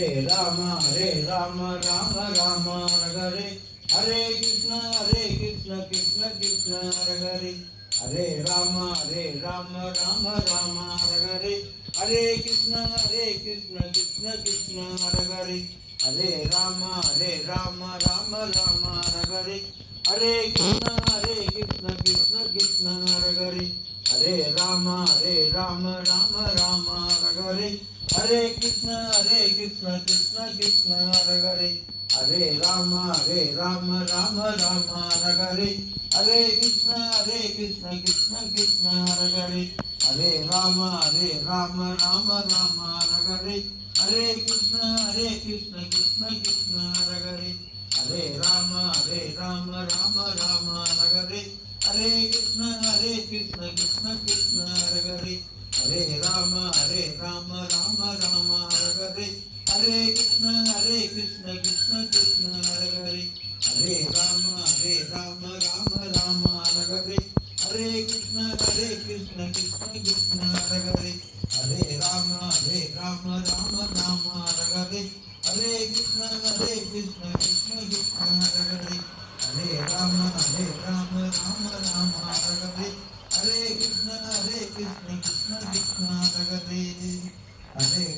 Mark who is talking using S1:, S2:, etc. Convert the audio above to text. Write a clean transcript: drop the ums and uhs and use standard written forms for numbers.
S1: Ram Ram Ram Hare Hare Krishna Krishna Krishna Hare Ram Ram Ram Hare Hare Krishna Krishna Krishna Hare Ram Ram Hare Hare Krishna Krishna Krishna Hare Ram Ram Hare Hare Krishna Krishna Krishna Hare Ram Ram Hare Hare Krishna Krishna Krishna Hare Ram Ram Hare Hare Krishna Krishna Krishna Hare Ram Ram Hare Hare Krishna Krishna Krishna Hare Ram Ram Hare Hare Krishna Krishna Krishna Hare Ram Ram Hare Hare Krishna Krishna Krishna Hare Ram Ram Hare Hare Krishna Krishna Krishna Hare Ram Ram Hare Hare Krishna Krishna Krishna Hare